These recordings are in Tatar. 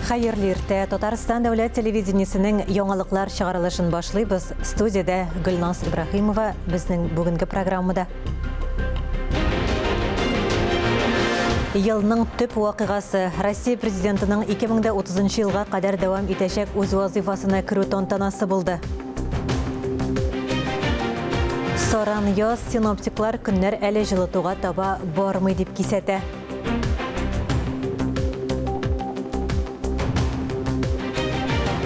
Хайырлы иртә, Татарстан дәүләт телевидениесенең яңалыклар чыгарылышын башлыйбыз. Студияда Гөлназ Ибрахимова безнең бүгенге программада. Елның төп вакыйгасы Россия президентының 2030 елга кадәр дәвам итәчәк үз вазифасына керү тантанасы булды. Соран яз синоптиклар көннәр әле жылытуга таба бармый дип кисәтә.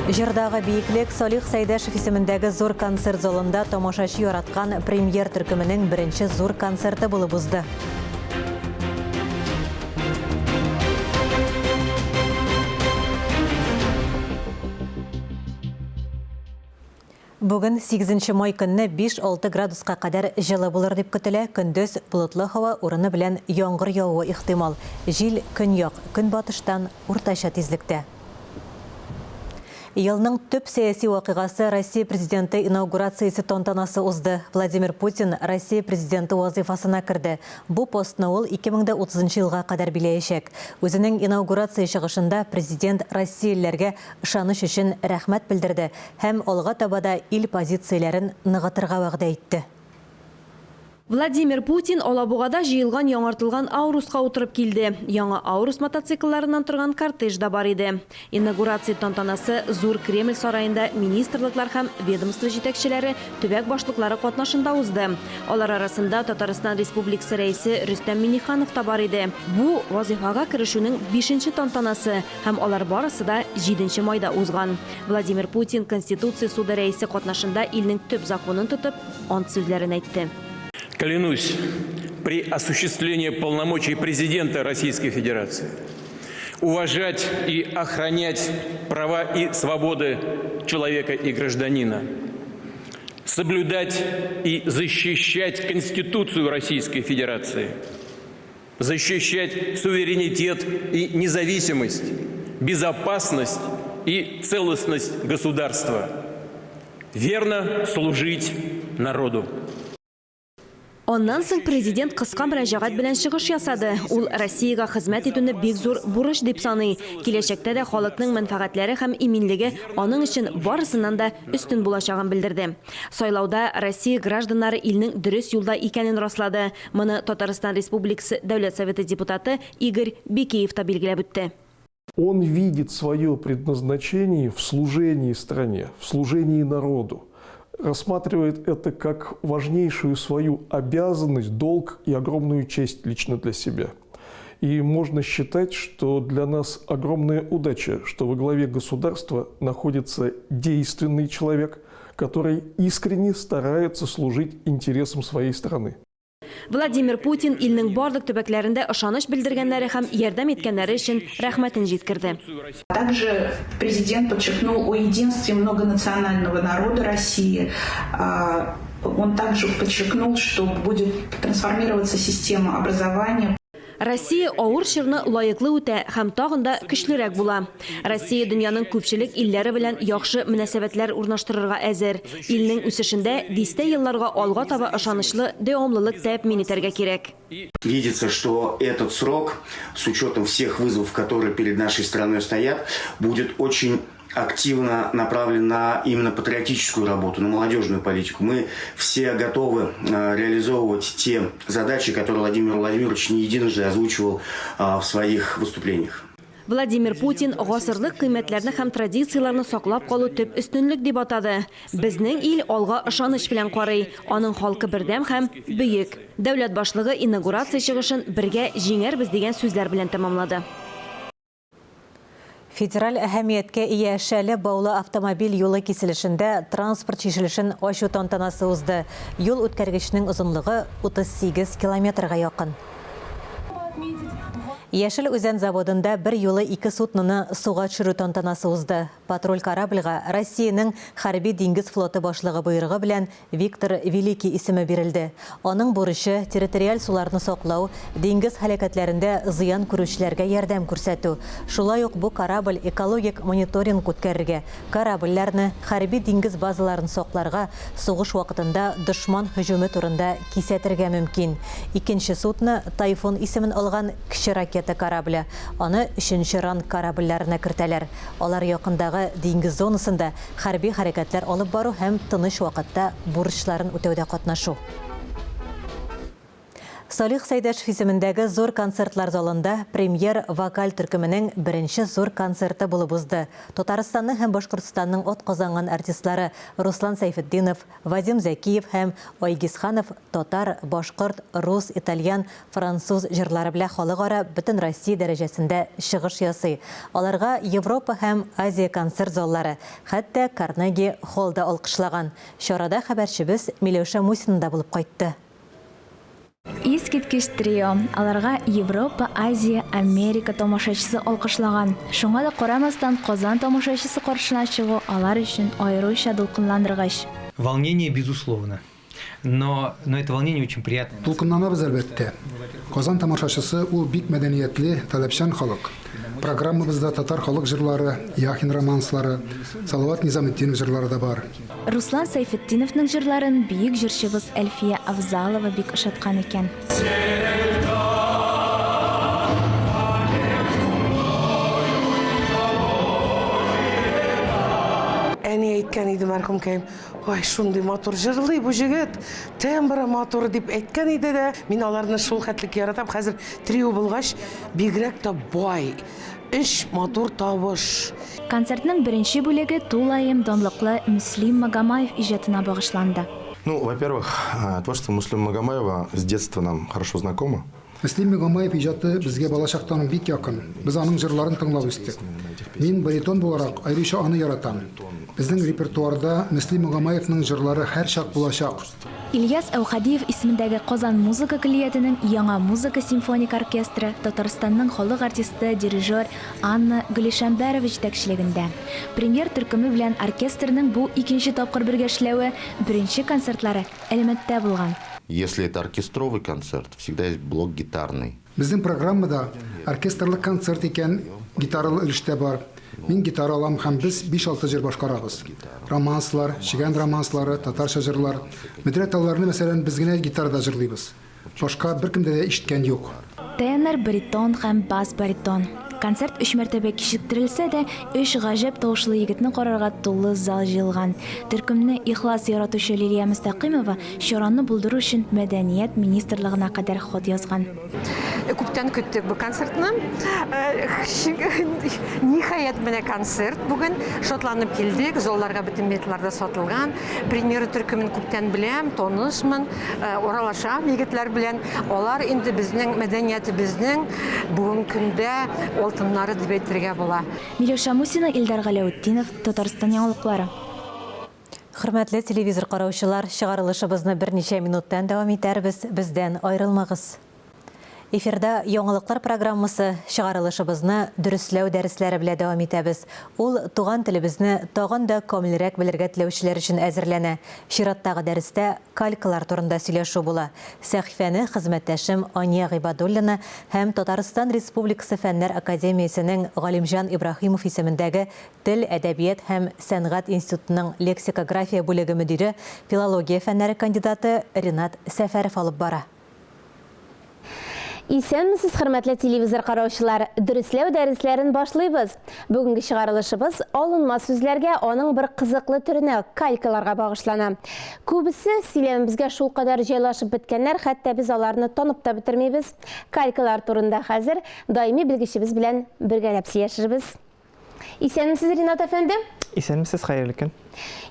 Жырдагы бийеклек Салих Сайдашев исемендәге зур концерт залында тамашачы яраткан премьер төркеменең беренче зур концерты булып узды. Бүген 8 май көнне 5-6 градуска кадәр җылы булыр дип көтелә. Көндез болытлы һава урыны белән яңгыр явуы ихтимал. Җил көньяк, көнбатыштан уртача тизлектә. Елның төп сәяси вакыйгасы Россия президенты инаугурациясе тантанасы узды. Владимир Путин Россия президенты вазифасына керде. Бу постны ул 2030 елга кадәр биләячәк. Үзенең инаугурация чыгышында президент россиялеләргә ышаныч өчен рәхмәт белдерде һәм алга табада ил позицияләрен ныгытырга вәгъдә итте. Владимир Путин Алабугада җыелган яңартылган Аурусқа утырып килде. Яңа Аурус мотоциклларынан торган кортеж да бар иде. Инаугурация тантанасы Зур Кремль сарайында министрлыклар һәм ведомство җитәкчеләре, төбәк башлыклары катнашында узды. Алар арасында Татарстан Республикасы рәисе Рөстәм Миңнеханов та бар иде. Бу вазифага керешүнең 5-нче тантанасы һәм алар барысы да 7 майда узган. Владимир Путин Конституция суды рәисе катнашында илнең төп законын тотып, ант сүзләрен әйтте. Клянусь при осуществлении полномочий президента Российской Федерации уважать и охранять права и свободы человека и гражданина, соблюдать и защищать Конституцию Российской Федерации, защищать суверенитет и независимость, безопасность и целостность государства, верно служить народу. Оннан соң президент кыска мөрәҗәгать белән чыгыш ясады. Ул Россиягә хезмәт итүне бик зур бурыч дип саный. Киләчәктә дә халыкның мәнфәгатьләре һәм иминлеге аның өчен барысыннан да өстен булачагын белдерде. Сайлауда Россия гражданнары илнең дөрес юлда икәнен раслады. Моны Татарстан Республикасы Дәүләт Советы депутаты Игорь Бикеев та билгеләп үтте. Он видит свое предназначение в служении стране, в служении народу. Рассматривает это как важнейшую свою обязанность, долг и огромную честь лично для себя. И можно считать, что для нас огромная удача, что во главе государства находится действенный человек, который искренне старается служить интересам своей страны. Владимир Путин илнең барлык төбәкләрендә ышаныч белдергәннәре һәм ярдәм иткәннәре өчен рәхмәтен җиткерде. Также президент подчеркнул о единстве многонационального народа России. Он также подчеркнул, что будет трансформироваться система образования. Россия авыр чорны лаеклы үтә һәм тагын да көчлерәк була. Россия дөньяның күпчелек илләре белән яхшы мөнәсәбәтләр урнаштырырга әзер. Илнең үсешендә дистә елларга алга таба ышанычлы дәвамлылык тәэмин итәргә кирәк. Видится, что этот срок, с учетом всех вызовов, которые перед нашей страной стоят, будет очень активно направлен на именно патриотическую работу, на молодежную политику. Мы все готовы реализовывать те задачи, которые Владимир Владимирович не единожды озвучивал в своих выступлениях. Владимир Путин гасырлык кыйммәтләрне һәм традицияләрне саклап калу төп өстенлек дип атады. Безнең ил алга ышаныч белән карый. Аның халкы бердәм һәм бөек. Дәүләт башлыгы инаугурация чыгышын бергә җиңәрбез дигән сүзләр белән тәмамлады. Федераль әһәмияткә ия Шәле Баулы автомобиль юлы киселешендә транспорт чишелешен ачу тантанасы узды. Юл үткәргечнең озынлыгы 38 километрга якын. Яшел Үзән заводында бір юлы 2 судныны суга төшерү тантанасы узды. Патруль корабльга Россиянең хәрби диңгез флоты башлыгы буйрыгы белән Виктор Великий исеме бирелде. Аның бурычы территориаль суларны саклау, диңгез һәлакәтләрендә зыян күрүчеләргә ярдәм күрсәтү. Шулай ук бу корабль экологик мониторинг үткәрергә, корабльләрне хәрби диңгез базаларын сакларга, сугыш вакытында дошман һөҗүме турында кисәтергә мөмкин. Икенче судны Тайфун исемен алган кече ракета ракета кораблі. Аны 3-нче ранг корабльләренә кертәләр. Алар якындагы диңгез зонасында хәрби хәрәкәтләр алып бару һәм тыныч вакытта бурычларын үтәүдә катнашу. Салих Сәйдәшев исемендәге зур концертлар залында премьер вокаль төркеменең беренче зур концерты булып узды. Татарстанның һәм Башкортстанның атказанган артистлары Руслан Сайфетдинов, Вадим Зәкиев һәм Айгизханов татар, башкорт, рус, итальян, француз җырлары белән халыкара бөтен Россия дәрәҗәсендә чыгыш ясый. Аларга Европа һәм Азия концерт заллары, хәтта Карнеги холлда алкышлаган. Чарада хәбәрчебез Миләүшә Мусина да булып кайтты. Искиткеч трио. Аларга Европа, Азия, Америка тамашачысы алкышлаган. Шуңа да карамастан Казан тамашачысы каршына чыгу алар өчен аеруча дулкынландыргыч. Волнение, безусловно. Но это волнение очень приятное. Дулкынланабыз әлбәттә. Казан тамашачысы ул бик мәдәниятле, таләпчән халык. Программабызда татар халык җырлары, Яхин романслары, Салават Низаметдинов җырлары да бар. Руслан Сайфетдиновның җырларын бөек җырчыбыз Әлфия Авзалова бик ошаткан икән. Әни әйткән иде мәрхүмкәем, ай шундый матур җырлый бу җегет, тембры матур дип әйткән иде дә, мин аларны шул хәтлек яратам. Хәзер трио булгач, бигрәк тә бай, эш матур тавыш. Концертның беренче бүлеге тулаем данлыклы Муслим Магомаев иҗатына багышланды. Ну, во-первых, творчество Муслима Магомаева с детства нам хорошо знакомо. Муслим Магомаев иҗаты безгә балачактан бик якын. Без аның җырларын тыңлап үстек. Мин баритон буларак аеруча аны яратам. Безнең репертуарда Муслим Магомаевның җырлары һәр чак булачак. Ильяс Әухадиев исемендәге Казан музыка коллеятының яңа музыка симфоник оркестры Татарстанның халык артисты, дирижер Анна Гөлишәмбәрова җитәкчелегендә. Премьер төркеме белән оркестрның бу икенче тапкыр бергә эшләве беренче концертлары Әлмәттә булган. Если это оркестровый концерт, всегда есть блок гитарный. Безнең программада оркестрлык концерт икән, гитаралы өлештә бар. Мин гитара алам һәм без 5-6 җыр башкарабыз. Романслар, шигән романслары, татарча җырлар. Медрәталарны мәсәлән без генә гитарада җырлыйбыз. Башка беркемдә дә ишеткән юк. Тенор, баритон һәм бас баритон. Концерт 3 мәртәбә кичектерелсә дә, 3 гаҗәп тавышлы егетне карарга тулы зал җыелган. Төркемне ихлас яратучы Лилия Мустакыймова чараны булдыру өчен Мәдәният министрлыгына кадәр хат язган. Күптән көттек бу концертны. Ниһаять менә концерт бүген шатланып килдек. Залларга бөтен билетларда сатылган. Премьер төркемен күптән беләм, танышмын, оралашам егетләр белән. Алар инде безнең мәдәниятебезнең бүген көндә алтыннары дип әйтергә була. Миләүшә Мусина, Илдар Галәүетдинов, Татарстан яңалыклары. Хөрмәтле телевизор караучылар, чыгарылышыбызны берничә минуттан дәвам итәрбез, бездән аерылмагыз. Эфирда яңалыклар программасы чыгарылышыбызны дөресләү дәресләре белән дәвам итәбез. Ул туган телебезне тагын да камилрәк белергә теләүчеләр өчен әзерләнә. Чираттагы дәрестә калькалар турында сөйләшү була. Сәхифәне хезмәттәшем Ания Гыйбадуллина һәм Татарстан Республикасы Фәннәр академиясенең Галимҗан Ибраһимов исемендәге Тел, әдәбият һәм сәнгать институтының лексикография бүлеге мөдире, филология фәннәре кандидаты Ринат Сәфәров алып бара. Исәнмесез, хөрмәтле телевизор караучылар, дөресләү дәресләрен башлыйбыз. Бүгенге чыгарылышыбыз алынма сүзләргә, аның бер кызыклы төренә, калькаларга багышлана. Күбесе сөйләмебезгә шул кадәр җайлашып беткәннәр, хәтта без аларны танып та бетермибез. Калькалар турында хәзер даими белгечебез белән бергәләп сөйләшербез. Исәнмесез, Ринат әфәнде? Исәнмесез, хәерле көн.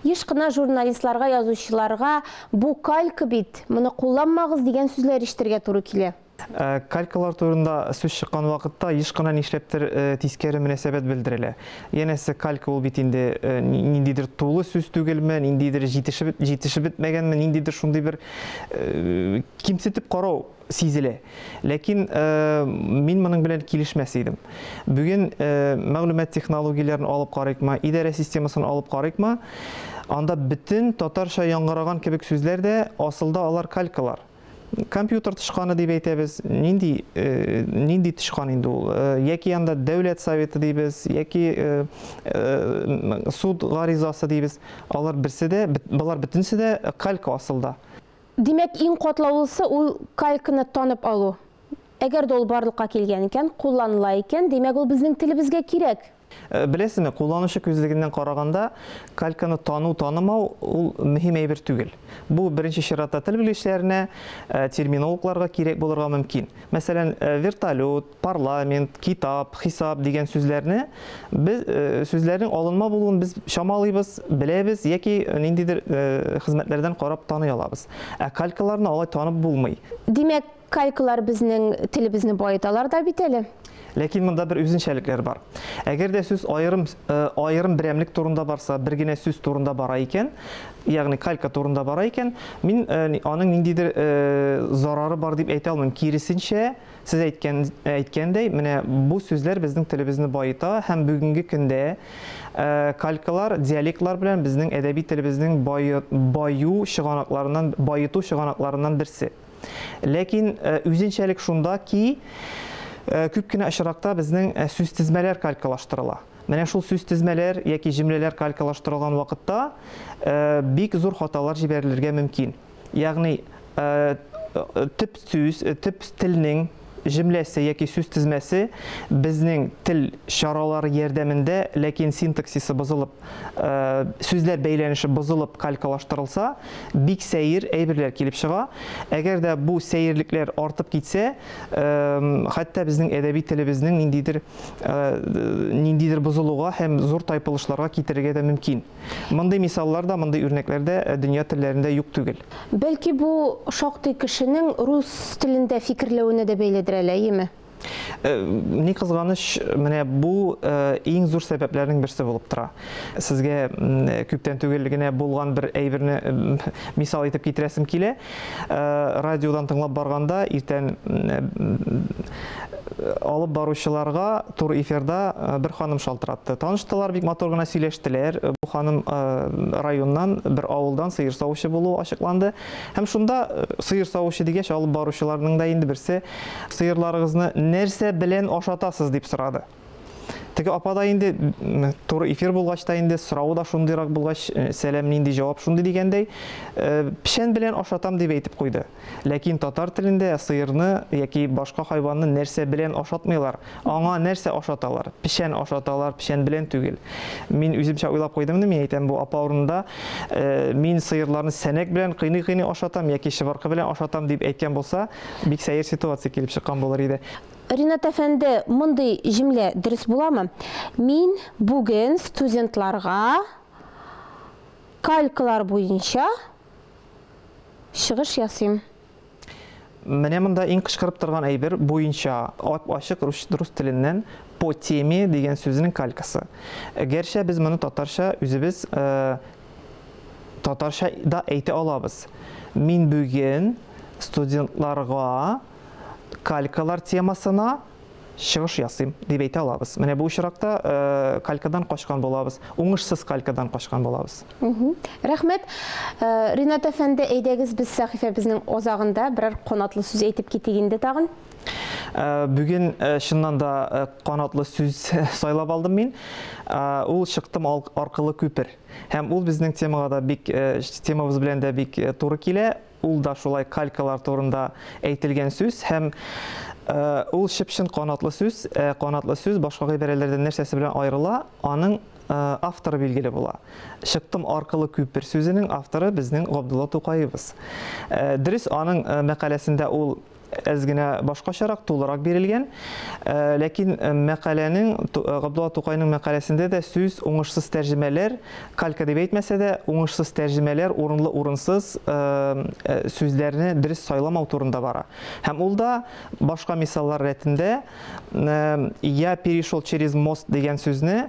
Еш кына журналистларга, язучыларга бу калька бит, моны кулланмагыз дигән сүзләр ишетергә туры килә. Калькалар турында сүз чыккан вакытта еш кына нишләптер тискәре мөнәсәбәт белдерелә. Янәсе калька ул бит инде ниндидер тулы сүз түгелме, ниндидер җитешеп бетмәгәнме, ниндидер шундый бер кимсетеп карау сизелә. Ләкин мин моның белән килешмәс идем. Бүген мәгълүмат технологияләрен алып карыйкмы, идарә системасын алып карыйкмы, анда бөтен татарча яңгыраган кебек сүзләр дә асылда алар калькалар. Компьютер тышканы дип әйтәбез, нинди тышкан инде ул? Яки анда дәүләт советы дибез, яки суд гаризасы дибез. Алар берсе дә, булар бөтенсе дә калька асылда. Димәк, иң катлаулысы ул кальканы танып алу. Әгәр дә ул барлыкка килгән икән, кулланыла икән, димәк ул безнең телебезгә кирәк. Беләсезме, кулланушы күзлегеннән караганда, кальканы тану-танымау ул мөһим әйбер түгел. Бу беренче чиратта тел белгечләренә, терминологларга кирәк булырга мөмкин. Мәсәлән, вертолет, парламент, китап, хисап дигән сүзләрне без сүзләрнең алынма булуын без шамалыйбыз, беләбез яки ниндидер хезмәтләрдән карап таный алабыз. Ә калькаларны алай танып булмый. Димәк, калькалар безнең телебезне баеталар да бит әле. Ләкин монда бер үзенчәлекләр бар. Әгәр дә сүз аерым берәмлек турында барса, бер генә сүз турында бара икән, ягъни калька турында бара икән, мин аның ниндидер зарары бар дип әйтә алмыйм. Киресенчә, сез әйткәндәй, менә бу сүзләр безнең телебезне баета һәм бүгенге көндә калькалар, диалектлар белән безнең әдәби телебезнең баету чыганакларыннан берсе. Ләкин үзенчәлек шунда ки, күп кенә очракта безнең сүз тезмәләр калькалаштырыла. Менә шул сүз тезмәләр яки җөмләләр калькалаштырылган вакытта бик зур хаталар җибәрелергә мөмкин. Ягъни төп сүз, төп телнең җөмләсе яки сүз тезмәсе безнең тел шаралары ярдәмендә, ләкин синтаксисы бозылып, сүзләр бәйләнеше бозылып калькалаштырылса, бик сәер әйберләр килеп чыга. Әгәр дә бу сәерлекләр артып китсә, хәтта безнең әдәби телебезнең ниндидер бозылуга һәм зур тайпылышларга китерергә дә мөмкин. Мондый мисаллар да, мондый үрнәкләр дә дөнья телләрендә юк түгел. Бәлки бу шактый кешенең рус телендә фикерләвенә дә бәйледер әле, әйеме? Ни кызганыч, менә бу иң зур сәбәпләрнең берсе булып тора. Сезгә күптән түгел генә булган бер әйберне мисал итеп китерәсем килә. Радиодан тыңлап барганда, иртән алып баручыларга тур эфирда бер ханым шалтыратты. Таныштылар, бик матур гына сөйләштеләр. Бу ханым районнан, бер авылдан сыер савучы булуы ачыкланды. Һәм шунда сыер савучы дигәч, алып баручыларның да инде берсе сыерларыгызны нәрсә белән ашатасыз дип сорады. Теге апа да инде тур эфир булгач та инде сорау да шундыйрак булгач, сәлам нинди җавап шундый дигәндәй, пешән белән ашатам дип әйтеп куйды. Ләкин татар телендә сыерны яки башка хайванны нәрсә белән ашатмыйлар. Аңа нәрсә ашаталар? Пешән ашаталар, пешән белән түгел. Мин үземчә уйлап куйдым, мин әйтәм, бу апа урынында мин сыерларны сәнәк белән кыйный-кыйный ашатам яки шыбыркы белән ашатам дип әйткән булса, бик сәер ситуация килеп чыккан булыр иде. Ринат әфәнде, мондый җөмлә дөрес буламы? Мин бүген студентларга калькалар буенча чыгыш ясыйм. Менә монда иң кычкырып торган әйбер буенча ачык рус теленнән по теме дигән сүзнең калькасы. Гәрчә без моны татарча үзебез татарча да әйтә алабыз. Мин бүген студентларга калькалар темасына чыгыш ясыйм дип әйтә алабыз. Менә бу очракта калькадан качкан булабыз, уңышсыз калькадан качкан булабыз. Рәхмәт. Ринат әфәнде, әйдәгез без сәхифәбезнең озагында берәр канатлы сүз әйтеп китик инде тагын. Бүген чыннан да канатлы сүз сайлап алдым мин. Ул чыктым аркылы күпер. Һәм ул безнең темага да бик темабыз белән дә бик туры килә. Ул да шулай калькалар турында әйтелгән сүз һәм ул шипшин канатлы сүз башка гыйбарәләрдән нәрсәсе белән аерыла, аның авторы билгеле була. Чыктым аркылы күпер сүзенең авторы безнең Габдулла Тукаебыз. Дөрес, аның мәкаләсендә ул әз генә башкачарак, тулырак бирелгән, ләкин мәкаләнең, Габдулла Тукайның мәкаләсендә дә сүз уңышсыз тәрҗемәләр, калька дип әйтмәсә дә, уңышсыз тәрҗемәләр, урынлы урынсыз сүзләрне дөрес сайламау турында бара. Һәм ул да башка мисаллар рәтендә я перешел через мост дигән сүзне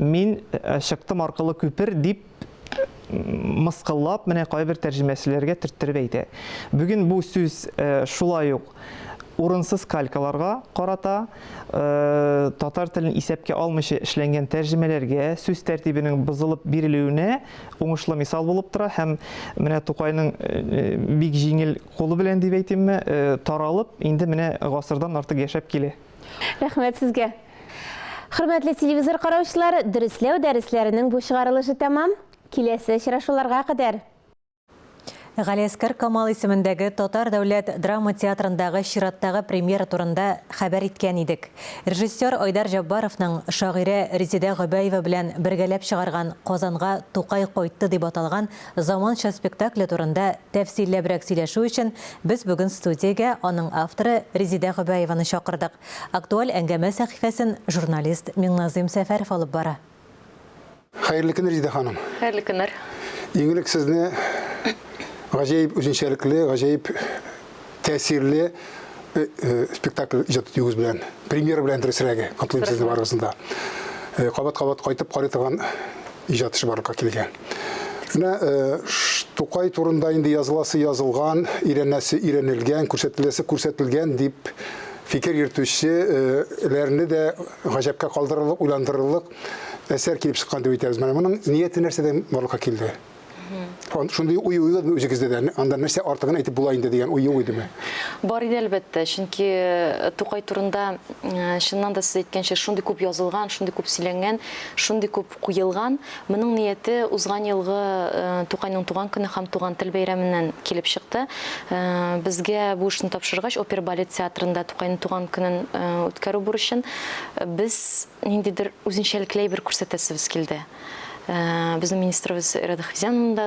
мин чыктым аркылы күпер дип мыскыллап, менә кайбер тәрҗемәчеләргә төрттереп әйтә. Бүген бу сүз шулай ук урынсыз калькаларга карата, татар телен исәпкә алмыйча эшләнгән тәрҗемәләргә, сүз тәртибенең бозылып бирелүенә уңышлы мисал булып тора һәм менә Тукайның бик җиңел кулы белән дип әйтимме, таралып, инде менә гасырдан артык яшәп килә. Рәхмәт сезгә. Хөрмәтле телевизор караучылар, дөрисләү дәресләренең бу чыгарылышы тәмам. Киләсе очрашуларга кадәр. Галиаскар Камал исемендәге Татар дәүләт драма театрындагы чираттагы премьера турында хәбәр иткән идек. Режиссер Айдар Жаббаровның шагыйрә Резидә Гобаева белән бергәләп чыгарган Казанга Тукай кайтты дип аталган заманча спектакле турында тәфсилләбрәк сөйләшү өчен без бүген студиягә аның авторы Резидә Гобаеваны чакырдык. Актуаль әңгәмә сәхифәсен журналист Миңназыйм Сәфәров алып бара. Хәерле көн, Резидә ханым. Хәерле көннәр. Иңелек сезне ғажайып өзеншеліклі, ғажайып тәсірлі спектакль ижат етуіңіз білән, премьера білән тірісірәге, қатылым сіздің барғысында. Қабат-қабат қайтып қарайтыған ижат іш барлыққа келген. Тукай турында енді yazılası yazılған, иренәсі иренелген, көрсетілесі көрсетілген деп fikir yürütüşçülәrini de ғажапқа қалдырылық, уйландырылық әсер келіп шыққан деп айтамыз. Мұның ниеті нәрседен барлыққа келді? Шундай уй-уйга үзегездә дә, анда нәрсә артыгын әйтеп була инде дигән уй идеме? Бар иде әлбәттә, чөнки Тукай турында чыннан да сез әйткәнчә шундый күп язылган, шундый күп сөйләнгән, шундый күп куелган. Моның нияте узган елгы Тукайның туган көне һәм туган тел бәйрәменнән килеп чыкты. Безгә бу эшне тапшыргач, опера балет театрында Тукайның туган көнен үткәрү бурычын без ниндидер үзенчәлекле бер күрсәтәсебез килде. Безнең министрыбыз Радхизянның да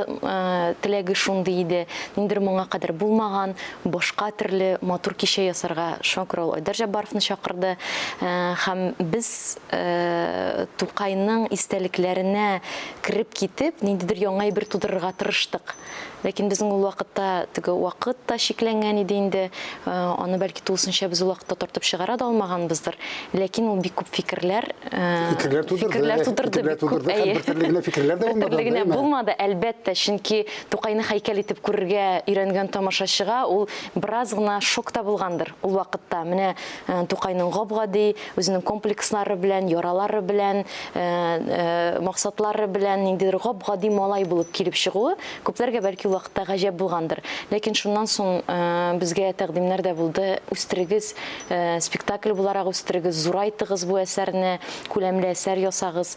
теләге шундый иде. Ниндидер моңа кадәр булмаган, башка төрле матур кичә ясарга Шакрол Айдар Жаббаровны чакырды. Һәм без Тукайның истәлекләренә кирип китеп, ниндидер яңа бер тудырырга тырыштык. Ләкин безнең ул вакытта теге вакыт та шикләнгән иде инде. Аны бәлки тулысынча без ул вакытта тартып чыгара да алмаганбыздыр. Ләкин ул бик күп фикерләр тудырды. Бертерлегенә булмады, әлбәттә, чөнки Тукайны һәйкәл итеп күрергә өйрәнгән тамашачыга ул бераз гына шокта булгандыр ул вакытта. Менә Тукайның гап-гади, үзенең комплекслары белән, яралары белән, максатлары белән ниндидер гап-гади малай булып килеп чыгуы күпләргә бәлки ул вакытта гаҗәп булгандыр. Ләкин шуннан соң безгә тәкъдимнәр дә булды. Үстерегез, спектакль буларак үстерегез, зурайтыгыз бу әсәрне, күләмле әсәр ясагыз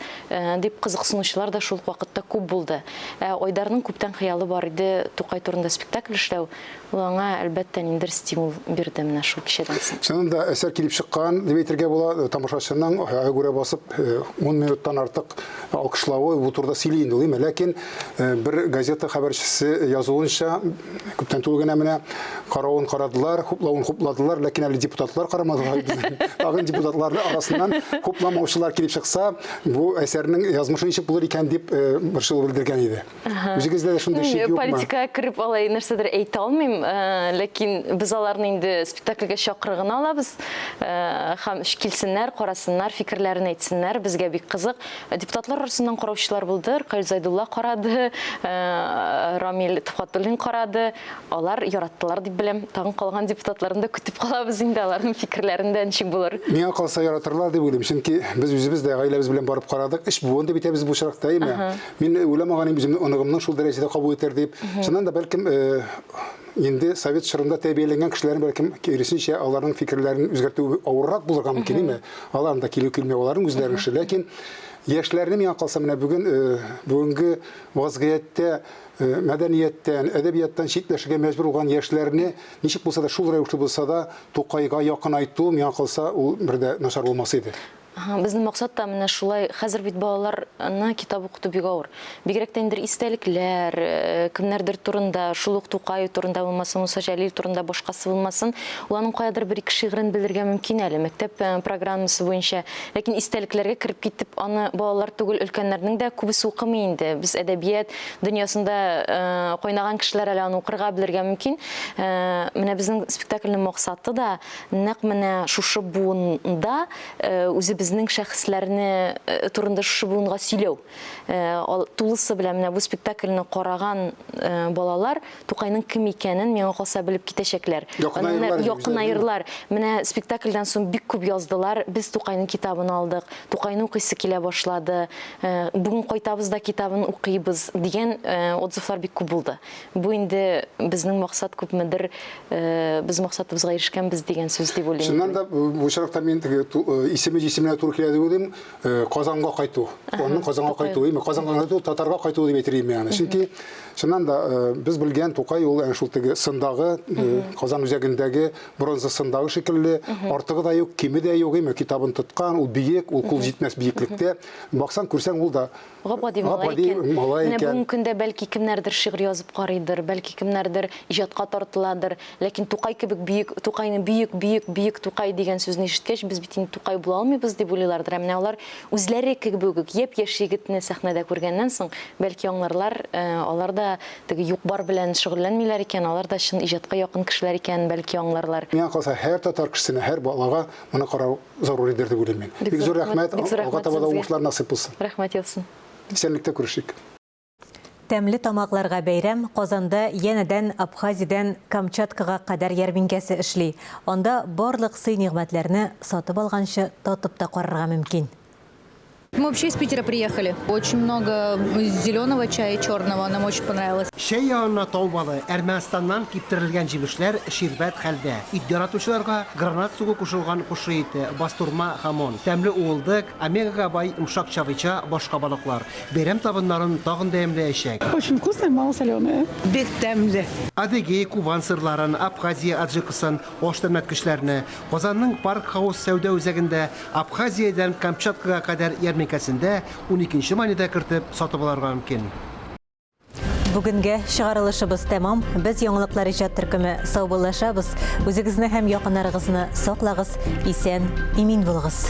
дип кызыксынучылар да шул вакытта күп булды. Айдарның күптән хыялы бар иде Тукай турында спектакль эшләү. Ул аңа әлбәттә ниндидер стимул бирде менә шул кичәдән соң. Чынында әсәр килеп чыккан дип әйтергә була, тамашачының агыра басып 10 минуттан артык алкышлавы бу турда сөйли инде, димме? Ләкин бер газета хәбәрчесе язуынча күптән түгел менә каравын карадылар, хуплавын хупладылар, ләкин әле депутатлар карамадылар. Тагын депутатларның арасыннан хупламаучылар килеп чыкса, бу әсәрнең язмышы ничек булыр икән дип борчылу белдергән иде. Үзегездә дә шундый шик юкмы? Политикага кирип алай нәрсәдер әйтә алмыйм, ләкин без аларны инде спектакльгә чакырган алабыз. Һәм килсеннәр, карасыннар, фикерләрен әйтсеннәр, безгә бик кызык. Депутатлар арасыннан караучылар булды, Кайзайдулла карады, Рамил Туфатуллин карады. Алар яраттылар дип беләм. Тагын калган депутатларны да көтеп калабыз инде, аларның фикерләрен дә ничек булыр. Миңа калса яратырлар дип уйлыйм, чөнки без үзебез дә гаиләбез белән барып карадык. Эш буын дип әйтәбез бу чиракта, әйме? Мин уйламаганым үземнең оныгымның шул дәрәҗәдә кабул итәр дип. Шуннан да бәлкем инде совет шырында тәрбияләнгән кешеләрне бәлкем киресенчә аларның фикерләрен үзгәртү авыррак булырга мөмкин, әйме? Аларның да килү килмәү аларның үзләренең эше, ләкин яшьләрне миңа калса менә бүгенге вазгыятьтә мәдәнияттән, әдәбияттан читләшергә мәҗбүр булган яшьләрне ничек булса да шул рәвешле булса да Тукайга якынайту миңа калса ул бер дә начар булмас иде. Безнең максат та менә шулай. Хәзер бит балаларны китап укыту бик авыр. Бигрәк тә инде истәлекләр, кемнәрдер турында, шул ук Тукай турында булмасын, Муса Җәлил турында башкасы булмасын, уларның каядыр бер ике шигырен белергә мөмкин әле мәктәп программасы буенча. Ләкин истәлекләргә кирип китеп, аны балалар түгел, өлкәннәрнең дә күбесе укымый инде. Без әдәбият дөньясында кайнаган кешеләр әле аны укырга белергә мөмкин. Менә безнең спектакльнең максаты да нәкъ менә шушы буында үзебез безнең шәхесләрне турында шушы буынга сөйләү. Тулысы белән менә бу спектакльне караган балалар Тукайның кем икәнен миңа калса белеп китәчәкләр. Якынайырлар. Менә спектакльдән соң бик күп яздылар. Без Тукайның китабын алдык. Тукайны укыйсы килә башлады. Бүген кайтабыз да китабын укыйбыз дигән отзывлар бик күп булды. Бу инде безнең максат күпмедер без максатыбызга ирешкәнбез дигән сүз дип уйлыйм. Шуннан да бу чиракта мен исеме тур килә дип уйлыйм, Казанга кайту. Оның Казанга кайту, Казанга кайту, татарға кайту дип әйтергә яны. Чөнки чыннан да без белгән Тукай ул ән шул теге сындагы Казан үзәгендәге бронза сындагы шикелле, артыгы да юк, киме дә юк, китабын тоткан, ул биек, ул кул җитмәс биеклектә. Баксаң, күрсәң ул да Гапади малай икән. Бүгенге көндә бәлки кемнәрдер шигырь язып карыйдыр, бәлки кемнәрдер иҗатка тартыладыр. Ләкин Тукай кебек биек, Тукайны биек Тукай дигән сүзне ишеткәч, без бит инде Тукай була алмыйбыз дип уйлыйлардыр. Менә алар үзләре кебек япь-яшь егетне сәхнәдә күргәннән соң, бәлки аңларлар, алар да теге юк-бар белән шөгыльләнмиләр икән, алар да чын иҗатка якын кешеләр икән, бәлки аңларлар. Миңа калса, һәр татар кешесенә, һәр балага моны карау заруридер дип уйлыйм мин. Бик зур рәхмәт, алга таба да уңышлар насыйп булсын. Рәхмәт ясын. Исәнлектә күрешик. Тәмле тамакларга бәйрәм Казанда янәдән Абхазиядән Камчаткага кадәр ярминкәсе эшли. Анда барлык сый-нигъмәтләрне сатып алганчы татып та карарга мөмкин. Мы вообще из Питера приехали. Очень много зеленого чая, черного. Нам очень понравилось. Шәй янына тау балы, Әрмәнстаннан киптерелгән җимешләр ширбәт хәлдә. Ит яратучыларга гранат сугы кушылган кушы ите, бастурма хамон, тәмле уылдык, омега бай умшак чавыча, башка балыклар. Бәйрәм табыннарын тагын да әмләячәк. Очень вкусное, мало соленое. Бик тәмле. Адыгей, Кубан сырларын, Абхазия, Аджикистан, оштырмәткечләрне, Казанның парк хаус сәүдә үзәгендә Абхазиядән Камчаткага кадәр ярминкәсендә 12 майда кертеп сатып алырга мөмкин. Бүгенге чыгарылышыбыз тәмам. Без яңалыклар иҗат төркеме саубуллашабыз. Үзегезне һәм якыннарыгызны саклагыз, исән, имин булыгыз.